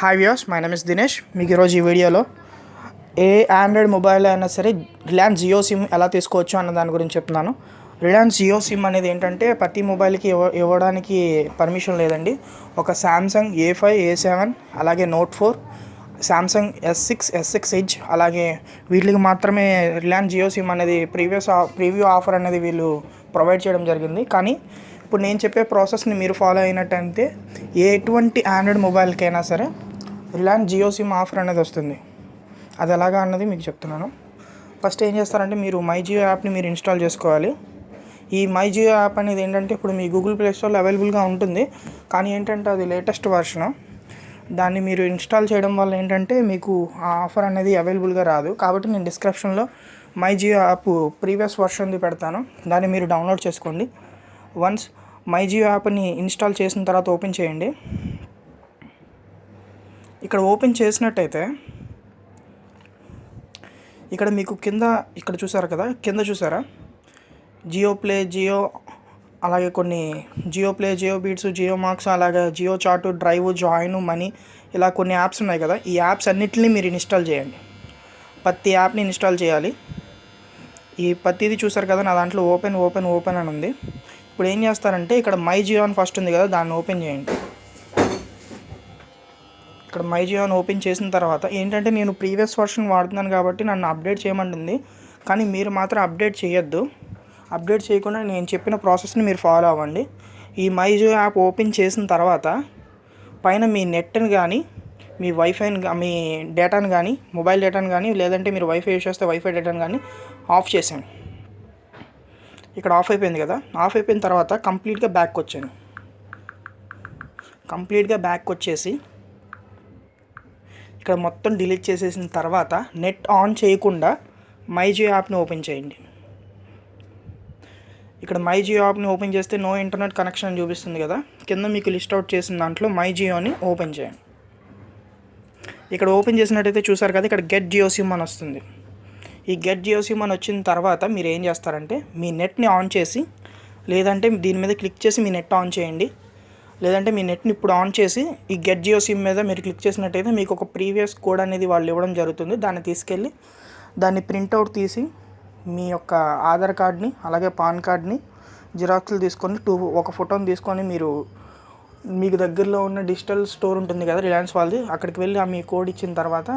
Hi viewers, my name is Dinesh. మీకు ఈరోజు ఈ వీడియోలో ఏ ఆండ్రాయిడ్ మొబైల్ అయినా సరే రిలయన్స్ జియో సిమ్ ఎలా తీసుకోవచ్చు అన్న దాని గురించి చెప్తున్నాను. రిలయన్స్ జియో సిమ్ అనేది ఏంటంటే ప్రతి మొబైల్కి ఇవ్వడానికి పర్మిషన్ లేదండి. ఒక శాంసంగ్ A5, A7 అలాగే నోట్ 4, శాంసంగ్ S6 ఎడ్జ్ అలాగే వీటికి మాత్రమే రిలయన్స్ జియో సిమ్ అనేది ప్రీవ్యూ ఆఫర్ అనేది వీళ్ళు ప్రొవైడ్ చేయడం జరిగింది. కానీ ఇప్పుడు నేను చెప్పే ప్రాసెస్ని మీరు ఫాలో అయినట్టయితే ఎటువంటి ఆండ్రాయిడ్ మొబైల్కైనా సరే రిలయన్స్ జియో సిమ్ ఆఫర్ అనేది వస్తుంది. అది ఎలాగా అన్నది మీకు చెప్తున్నాను. ఫస్ట్ ఏం చేస్తారంటే మీరు మై జియో యాప్ని మీరు ఇన్స్టాల్ చేసుకోవాలి. ఈ మై జియో యాప్ అనేది ఏంటంటే ఇప్పుడు మీ గూగుల్ ప్లే స్టోర్లో అవైలబుల్గా ఉంటుంది. కానీ ఏంటంటే అది లేటెస్ట్ వర్షన్. దాన్ని మీరు ఇన్స్టాల్ చేయడం వల్ల ఏంటంటే మీకు ఆ ఆఫర్ అనేది అవైలబుల్గా రాదు. కాబట్టి నేను డిస్క్రిప్షన్లో మై జియో యాప్ ప్రీవియస్ వర్షన్ది పెడతాను. దాన్ని మీరు డౌన్లోడ్ చేసుకోండి. వన్స్ మై జియో యాప్ని ఇన్స్టాల్ చేసిన తర్వాత ఓపెన్ చేయండి. ఇక్కడ ఓపెన్ చేసినట్టయితే ఇక్కడ మీకు ఇక్కడ చూసారు కదా, కింద చూసారా జియో ప్లే, జియో అలాగే కొన్ని Jio play, Jio beats, Jio marks అలాగే Jio chat, drive, join, money ఇలా కొన్ని యాప్స్ ఉన్నాయి కదా. ఈ యాప్స్ అన్నిటిని మీరు ఇన్స్టాల్ చేయండి. ప్రతి యాప్ని ఇన్స్టాల్ చేయాలి. ఈ ప్రతిది చూసారు కదా, నా దాంట్లో ఓపెన్ అని ఉంది. ఇప్పుడు ఏం చేస్తారంటే ఇక్కడ మై జియో అని ఫస్ట్ ఉంది కదా, దాన్ని ఓపెన్ చేయండి. ఇక్కడ మై జియో అని ఓపెన్ చేసిన తర్వాత ఏంటంటే నేను ప్రీవియస్ వర్షన్ వాడుతున్నాను కాబట్టి నన్ను అప్డేట్ చేయమంటుంది. కానీ మీరు మాత్రం అప్డేట్ చేయొద్దు. అప్డేట్ చేయకుండా నేను చెప్పిన ప్రాసెస్ని మీరు ఫాలో అవ్వండి. ఈ మై జియో యాప్ ఓపెన్ చేసిన తర్వాత పైన మీ నెట్ని కానీ మీ వైఫైని మీ డేటాను కానీ మొబైల్ డేటాను కానీ లేదంటే మీరు వైఫై యూస్ చేస్తే వైఫై డేటాను కానీ ఆఫ్ చేసాను. ఇక్కడ ఆఫ్ అయిపోయింది కదా. ఆఫ్ అయిపోయిన తర్వాత కంప్లీట్గా బ్యాక్ వచ్చాను. బ్యాక్ వచ్చేసి ఇక్కడ మొత్తం డిలీట్ చేసేసిన తర్వాత నెట్ ఆన్ చేయకుండా మై జియో యాప్ని ఓపెన్ చేయండి. ఇక్కడ మై జియో యాప్ని ఓపెన్ చేస్తే నో ఇంటర్నెట్ కనెక్షన్ చూపిస్తుంది కదా. కింద మీకు లిస్ట్ అవుట్ చేసిన దాంట్లో మై జియోని ఓపెన్ చేయండి. ఇక్కడ ఓపెన్ చేసినట్టయితే చూసారు కదా, ఇక్కడ గెట్ జియో సిమ్ అని వస్తుంది. ఈ గెట్ జియో సిమ్ అని వచ్చిన తర్వాత మీరు ఏం చేస్తారంటే మీ నెట్ని ఆన్ చేసి లేదంటే దీని మీద క్లిక్ చేసి మీ నెట్ ఆన్ చేయండి. లేదంటే మీ నెట్ని ఇప్పుడు ఆన్ చేసి ఈ గెట్ జియో సిమ్ మీద మీరు క్లిక్ చేసినట్టయితే మీకు ఒక ప్రీవియస్ కోడ్ అనేది వాళ్ళు ఇవ్వడం జరుగుతుంది. దాన్ని తీసుకెళ్ళి దాన్ని ప్రింట్అవుట్ తీసి మీ యొక్క ఆధార్ కార్డ్ని అలాగే పాన్ కార్డ్ని జిరాక్స్లు తీసుకొని ఒక ఫోటోని తీసుకొని మీరు మీకు దగ్గరలో ఉన్న డిజిటల్ స్టోర్ ఉంటుంది కదా రిలయన్స్ వాళ్ళది, అక్కడికి వెళ్ళి మీ కోడ్ ఇచ్చిన తర్వాత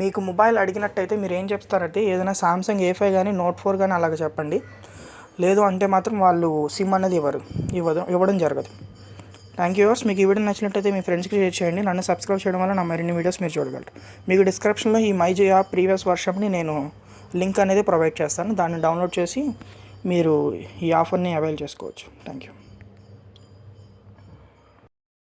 మీకు మొబైల్ అడిగినట్టయితే మీరు ఏం చెప్తారంటే ఏదైనా శాంసంగ్ A5 కానీ నోట్ 4 కానీ అలాగ చెప్పండి. లేదు అంటే మాత్రం వాళ్ళు సిమ్ అనేది ఇవ్వడం జరగదు. Thank you viewers. మీకు ఈ వీడియో నచ్చినట్టయితే మీ ఫ్రెండ్స్కి షేర్ చేయండి. నన్ను సబ్స్క్రైబ్ చేయడం వల్ల నా మరిన్ని వీడియోస్ మీరు చూడగలరు. మీకు డిస్క్రిప్షన్లో ఈ మై జియో యాప్ ప్రీవియస్ వర్షన్ని నేను లింక్ అనేది ప్రొవైడ్ చేస్తాను. దాన్ని డౌన్లోడ్ చేసి మీరు ఈ ఆఫర్ని అవైల్ చేసుకోవచ్చు. Thank you.